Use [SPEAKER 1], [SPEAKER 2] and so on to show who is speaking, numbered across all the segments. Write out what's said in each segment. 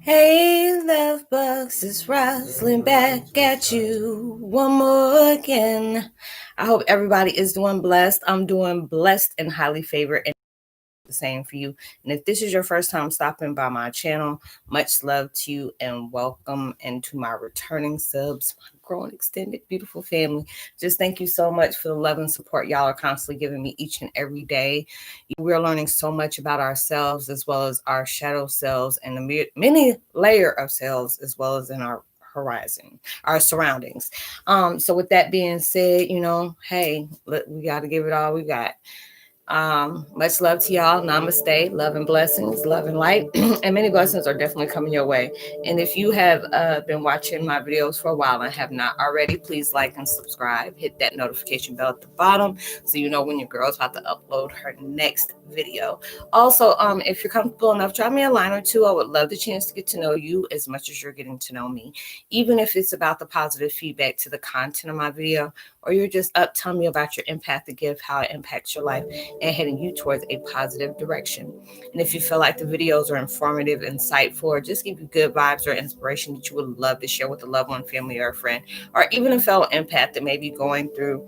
[SPEAKER 1] Hey, love bugs, it's Roslynn back at you one more again. I hope everybody is doing blessed. I'm doing blessed and highly favored, and the same for you. And if this is your first time stopping by my channel, much love to you and welcome, and to my returning subs, my growing extended beautiful family. Just thank you so much for the love and support y'all are constantly giving me each and every day. We're learning so much about ourselves as well as our shadow selves and the many layer of selves as well as in our horizon, our surroundings. So with that being said, hey, we got to give it all we got. Much love to y'all. Namaste. Love and blessings, love and light. And many blessings are definitely coming your way. And if you have been watching my videos for a while and have not already, please like and subscribe. Hit that notification bell at the bottom so you know when your girl's about to upload her next video. Also, if you're comfortable enough, drop me a line or two. I would love the chance to get to know you as much as you're getting to know me. Even if it's about the positive feedback to the content of my video, or you're just up telling me about your empathic gift, how it impacts your life and heading you towards a positive direction. And if you feel like the videos are informative, insightful, or just give you good vibes or inspiration that you would love to share with a loved one, family, or a friend, or even a fellow empath that may be going through,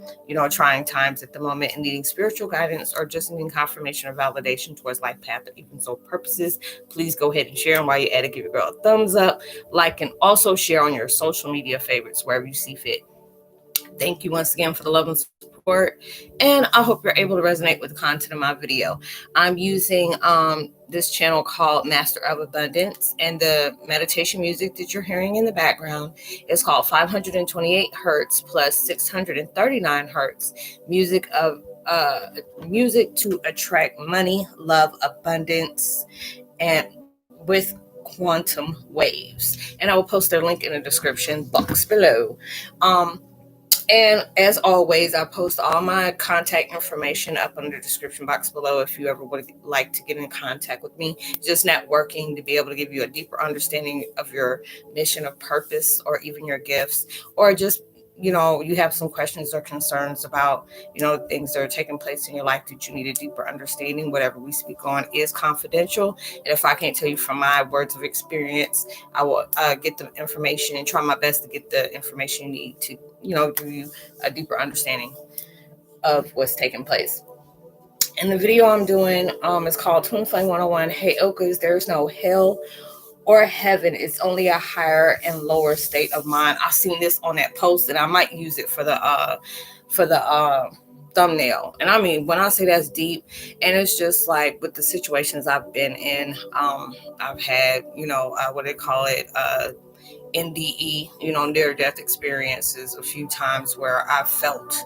[SPEAKER 1] trying times at the moment and needing spiritual guidance or just needing confirmation or validation towards life path or even soul purposes, please go ahead and share. And while you're at it, give your girl a thumbs up, like, and also share on your social media favorites wherever you see fit. Thank you once again for the love and support, and I hope you're able to resonate with the content of my video. I'm using this channel called Master of Abundance, and the meditation music that you're hearing in the background is called 528 hertz plus 639 hertz music to attract money, love, abundance, and with quantum waves. And I will post their link in the description box below. And as always, I post all my contact information up in the description box below if you ever would like to get in contact with me. Just networking to be able to give you a deeper understanding of your mission of purpose or even your gifts, or just, you have some questions or concerns about, things that are taking place in your life that you need a deeper understanding. Whatever we speak on is confidential. And if I can't tell you from my words of experience, I will get the information and try my best to get the information you need to, give you a deeper understanding of what's taking place. And the video I'm doing is called Twin Flame 101, Heyokas, there's no hell or heaven. It's only a higher and lower state of mind. I seen this on that post, and I might use it for the thumbnail. And I mean, when I say that's deep, and it's just like with the situations I've been in, I've had, what they call it, NDE, near death experiences a few times where I felt,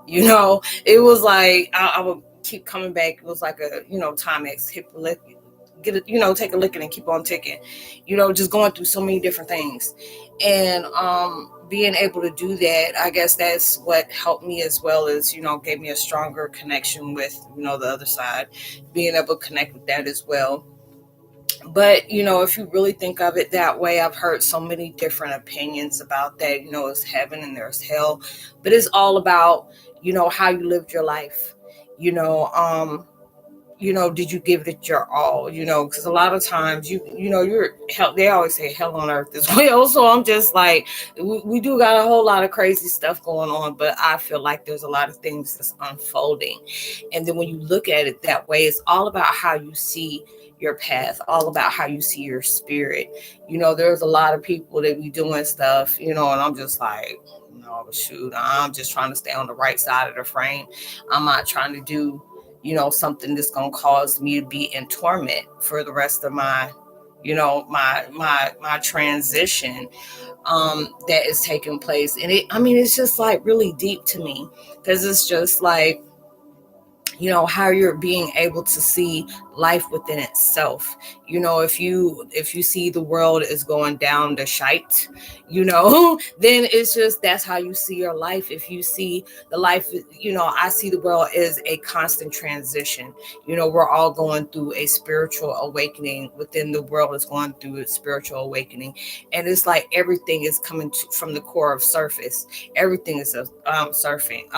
[SPEAKER 1] it was like I would keep coming back. It was like a, Timex, hit the lick, get it, take a licking and keep on ticking, just going through so many different things. And being able to do that, I guess that's what helped me, as well as, gave me a stronger connection with, the other side, being able to connect with that as well. But, if you really think of it that way, I've heard so many different opinions about that. It's heaven and there's hell, but it's all about, how you lived your life. Did you give it your all? Because a lot of times you're hell. They always say hell on earth as well. So I'm just like, we do got a whole lot of crazy stuff going on, but I feel like there's a lot of things that's unfolding. And then when you look at it that way, it's all about how you see your path, all about how you see your spirit. There's a lot of people that be doing stuff, and I'm just like, no, shoot, I'm just trying to stay on the right side of the frame. I'm not trying to do, something that's going to cause me to be in torment for the rest of my, my transition that is taking place. And it's just like really deep to me, because it's just like, how you're being able to see life within itself. If you see the world is going down the shite, then it's just, that's how you see your life. If you see the life, I see the world as a constant transition. We're all going through a spiritual awakening. Within the world is going through a spiritual awakening, and it's like everything is coming from the core of surface. Everything is resurfacing.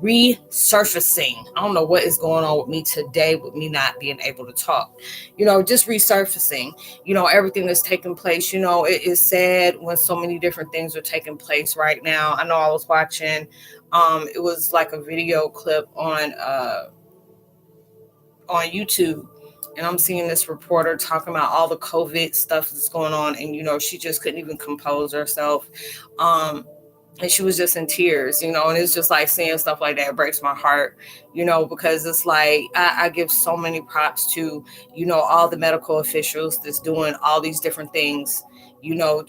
[SPEAKER 1] resurfacing. I don't know what is going on with me today with me not being able to talk. Just resurfacing. Everything that's taking place. It is sad when so many different things are taking place right now. I know I was watching, it was like a video clip on YouTube, and I'm seeing this reporter talking about all the COVID stuff that's going on, and she just couldn't even compose herself. And she was just in tears, and it's just like seeing stuff like that breaks my heart, because it's like I give so many props to, all the medical officials that's doing all these different things,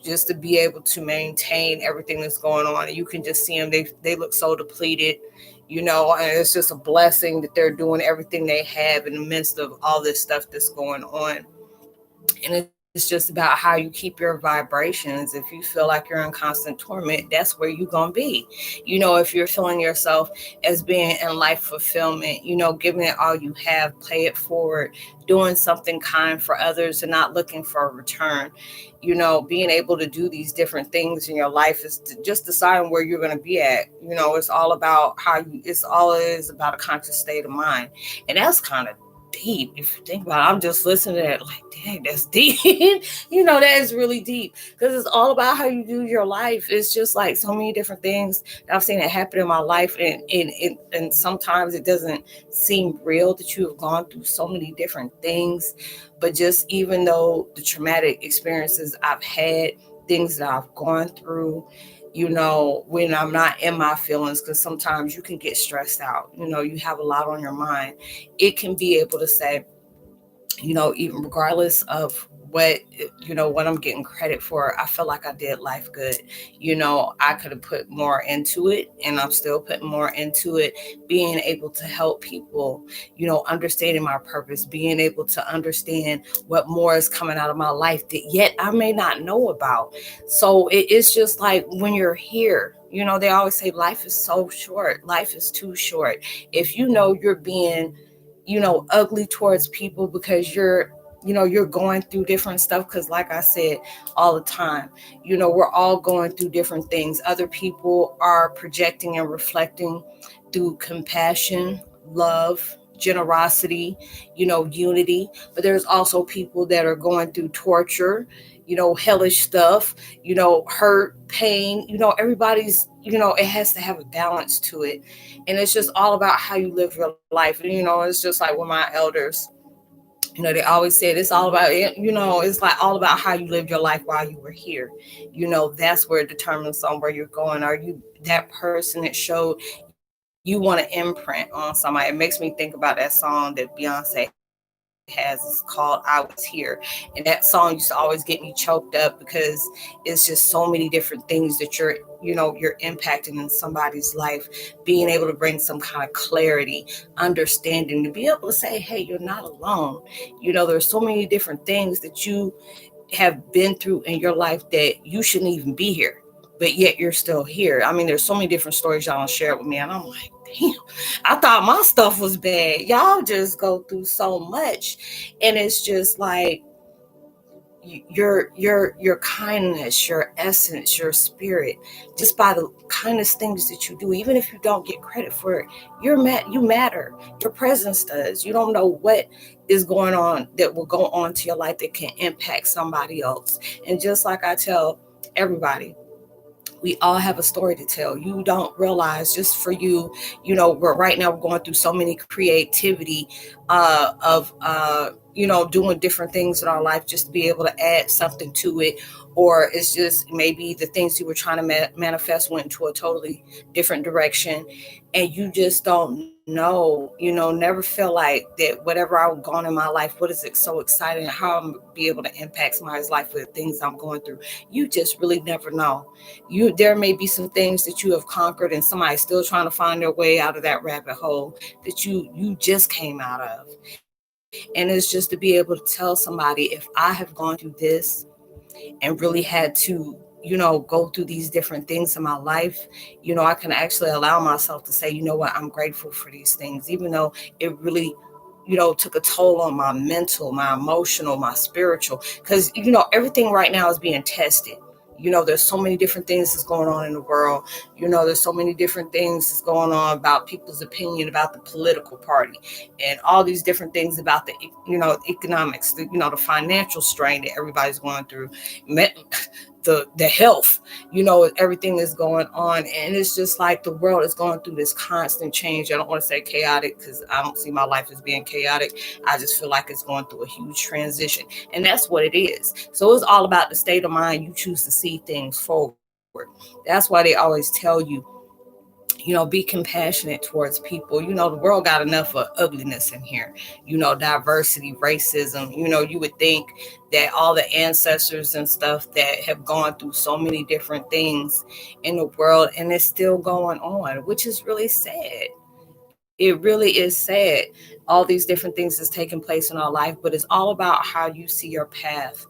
[SPEAKER 1] just to be able to maintain everything that's going on. And you can just see them, they look so depleted, and it's just a blessing that they're doing everything they have in the midst of all this stuff that's going on. And it's just about how you keep your vibrations. If you feel like you're in constant torment, that's where you're going to be. If you're feeling yourself as being in life fulfillment, giving it all you have, pay it forward, doing something kind for others and not looking for a return, being able to do these different things in your life is just deciding where you're going to be at. It's all about it is about a conscious state of mind. And that's kind of deep. If you think about it, I'm just listening to it like, dang, that's deep. That is really deep, because it's all about how you do your life. It's just like so many different things that I've seen that happen in my life, and sometimes it doesn't seem real that you have gone through so many different things. But just even though the traumatic experiences I've had, things that I've gone through, when I'm not in my feelings, because sometimes you can get stressed out, you have a lot on your mind, it can be able to say, even regardless of what I'm getting credit for, I feel like I did life good. I could have put more into it, and I'm still putting more into it, being able to help people, understanding my purpose, being able to understand what more is coming out of my life that yet I may not know about. So it's just like when you're here, they always say life is so short. Life is too short. If you're being ugly towards people because you're going through different stuff, because like I said all the time, we're all going through different things. Other people are projecting and reflecting through compassion, love, generosity, unity. But there's also people that are going through torture, hellish stuff, hurt, pain. Everybody's, it has to have a balance to it. And it's just all about how you live your life. And, it's just like with my elders, they always said it's all about, it's like all about how you lived your life while you were here. That's where it determines on where you're going. Are you that person that showed you want to imprint on somebody? It makes me think about that song that Beyonce has, is called I Was Here. And that song used to always get me choked up, because it's just so many different things that you're impacting in somebody's life, being able to bring some kind of clarity, understanding, to be able to say, hey, you're not alone. There's so many different things that you have been through in your life that you shouldn't even be here, but yet you're still here. I mean, there's so many different stories y'all share with me, and I'm like, damn, I thought my stuff was bad. Y'all just go through so much. And it's just like your kindness, your essence, your spirit, just by the kindest things that you do, even if you don't get credit for it, you matter. Your presence does. You don't know what is going on that will go on to your life that can impact somebody else. And just like I tell everybody, we all have a story to tell. You don't realize, just for you, right now we're going through so many creativity of doing different things in our life, just to be able to add something to it. Or it's just maybe the things you were trying to manifest went into a totally different direction, and you just don't know, never feel like that whatever I've gone in my life, what is it so exciting, how I'm be able to impact somebody's life with the things I'm going through. You just really never know. There may be some things that you have conquered, and somebody's still trying to find their way out of that rabbit hole that you just came out of. And it's just to be able to tell somebody, if I have gone through this and really had to, go through these different things in my life, I can actually allow myself to say, what, I'm grateful for these things, even though it really, took a toll on my mental, my emotional, my spiritual, because, everything right now is being tested. There's so many different things that's going on in the world. There's so many different things that's going on about people's opinion about the political party and all these different things about the, economics, the financial strain that everybody's going through, the health, everything is going on. And it's just like the world is going through this constant change. I don't want to say chaotic because I don't see my life as being chaotic. I just feel like it's going through a huge transition. And that's what it is. So it's all about the state of mind you choose to see things forward. That's why they always tell you, be compassionate towards people. The world got enough of ugliness in here, diversity, racism. You would think that all the ancestors and stuff that have gone through so many different things in the world, and it's still going on, which is really sad. It really is sad. All these different things is taking place in our life, but it's all about how you see your path,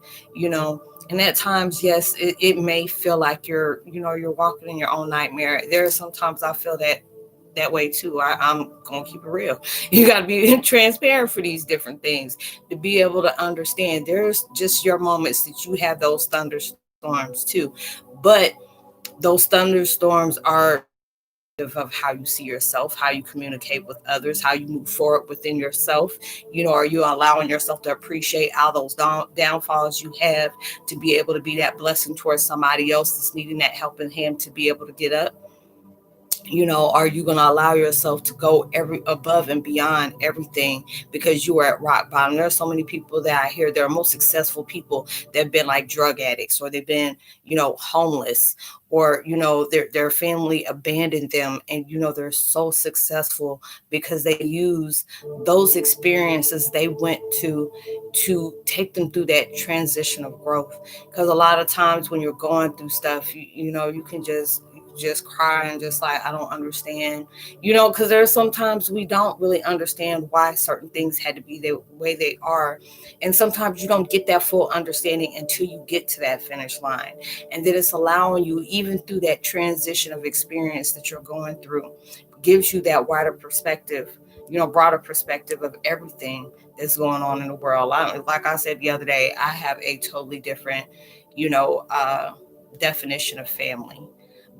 [SPEAKER 1] and at times, yes, it may feel like you're walking in your own nightmare. There are sometimes I feel that way too. I'm gonna keep it real. You got to be transparent for these different things to be able to understand. There's just your moments that you have those thunderstorms too, but those thunderstorms are reflective of how you see yourself, how you communicate with others, how you move forward within yourself. Are you allowing yourself to appreciate all those downfalls you have to be able to be that blessing towards somebody else that's needing that helping hand to be able to get up? Are you going to allow yourself to go every above and beyond everything because you are at rock bottom? There are so many people that I hear, there are most successful people that have been like drug addicts, or they've been, homeless, or, their family abandoned them. And, they're so successful because they use those experiences they went to take them through that transition of growth. Because a lot of times when you're going through stuff, you can just cry and just like, I don't understand, because there's sometimes we don't really understand why certain things had to be the way they are. And sometimes you don't get that full understanding until you get to that finish line. And then it's allowing you, even through that transition of experience that you're going through, gives you that wider perspective, broader perspective of everything that's going on in the world. Like I said the other day, I have a totally different, definition of family.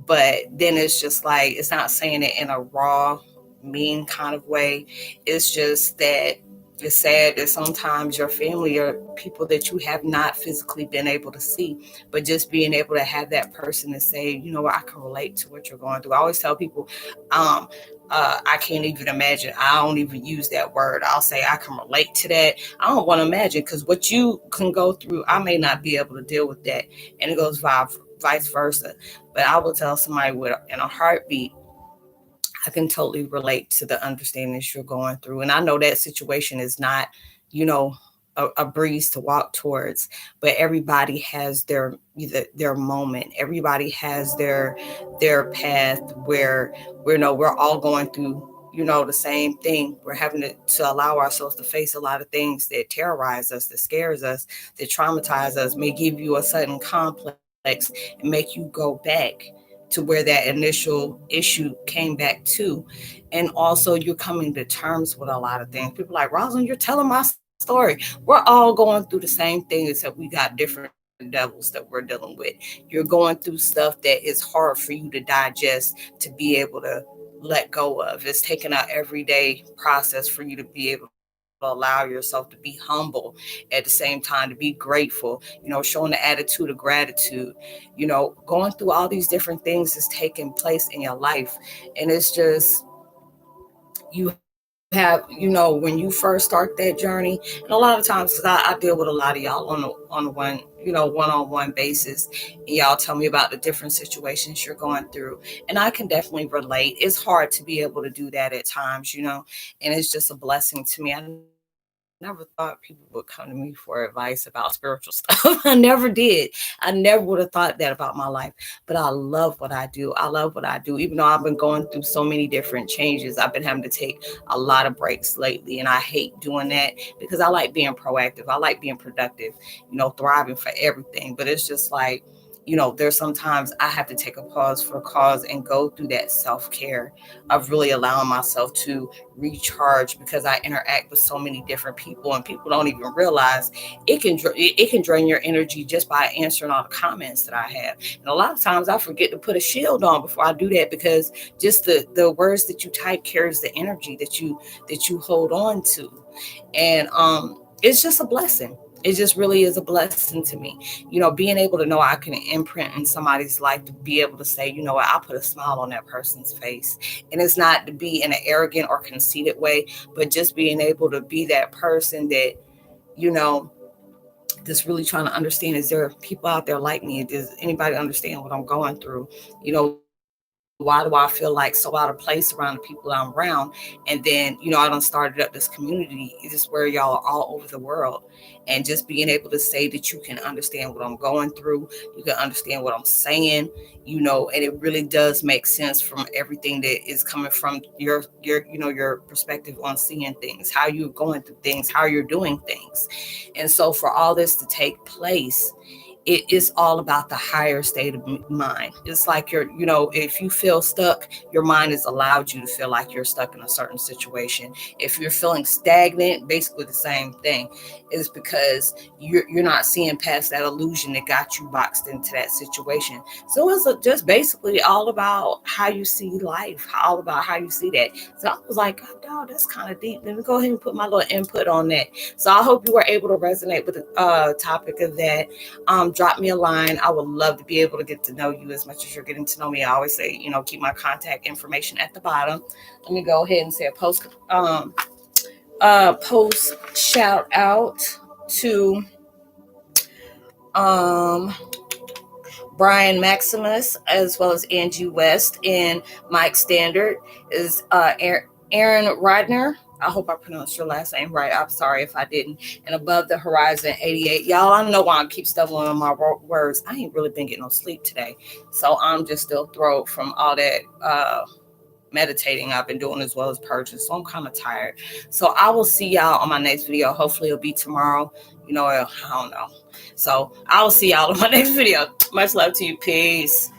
[SPEAKER 1] But then it's just like, it's not saying it in a raw, mean kind of way. It's just that it's sad that sometimes your family are people that you have not physically been able to see, but just being able to have that person to say, what, I can relate to what you're going through. I always tell people, I can't even imagine. I don't even use that word. I'll say I can relate to that. I don't want to imagine, because what you can go through, I may not be able to deal with that. And it goes vice versa. But I will tell somebody in a heartbeat, I can totally relate to the understandings you're going through. And I know that situation is not, you know, a breeze to walk towards, but everybody has their moment. Everybody has their path where we're all going through, the same thing. We're having to allow ourselves to face a lot of things that terrorize us, that scares us, that traumatize us, may give you a sudden complex and make you go back to where that initial issue came back to. And also, you're coming to terms with a lot of things. People are like, Roslynn, you're telling my story. We're all going through the same thing, except we got different devils that we're dealing with. You're going through stuff that is hard for you to digest, to be able to let go of. It's taking an everyday process for you to be able to allow yourself to be humble, at the same time to be grateful, showing the attitude of gratitude, going through all these different things is taking place in your life. And it's just, you have, when you first start that journey, and a lot of times, 'cause I deal with a lot of y'all on a one, one-on-one basis, and y'all tell me about the different situations you're going through, and I can definitely relate. It's hard to be able to do that at times, and it's just a blessing to me. I never thought people would come to me for advice about spiritual stuff. I never did. I never would have thought that about my life. But I love what I do. I love what I do. Even though I've been going through so many different changes, I've been having to take a lot of breaks lately. And I hate doing that because I like being proactive. I like being productive, thriving for everything. But it's just like, there's sometimes I have to take a pause for cause and go through that self-care of really allowing myself to recharge, because I interact with so many different people, and people don't even realize it can drain your energy just by answering all the comments that I have. And a lot of times I forget to put a shield on before I do that, because just the words that you type carries the energy that you hold on to. And it's just a blessing. It just really is a blessing to me, being able to know I can imprint in somebody's life, to be able to say, you know what, I'll put a smile on that person's face. And it's not to be in an arrogant or conceited way, but just being able to be that person that, you know, just really trying to understand, is there people out there like me? Does anybody understand what I'm going through? Why do I feel like so out of place around the people that I'm around? And then, I done started up this community. This is where y'all are all over the world. And just being able to say that you can understand what I'm going through, you can understand what I'm saying, and it really does make sense from everything that is coming from your perspective on seeing things, how you're going through things, how you're doing things. And so for all this to take place, it is all about the higher state of mind. It's like if you feel stuck, your mind has allowed you to feel like you're stuck in a certain situation. If you're feeling stagnant, basically the same thing, is because you're not seeing past that illusion that got you boxed into that situation. So it's just basically all about how you see life, all about how you see that. So I was like, oh, dog, that's kind of deep. Let me go ahead and put my little input on that. So I hope you were able to resonate with the topic of that. Drop me a line. I would love to be able to get to know you as much as you're getting to know me. I always say, keep my contact information at the bottom. Let me go ahead and say a post shout out to Brian Maximus, as well as Angie West, and Mike Standard is Aaron Rodner. I hope I pronounced your last name right. I'm sorry if I didn't. And Above the Horizon 88. Y'all, I know why I keep stumbling on my words. I ain't really been getting no sleep today. So I'm just still throat from all that meditating I've been doing, as well as purging. So I'm kind of tired. So I will see y'all on my next video. Hopefully it'll be tomorrow. I don't know. So I will see y'all on my next video. Much love to you. Peace.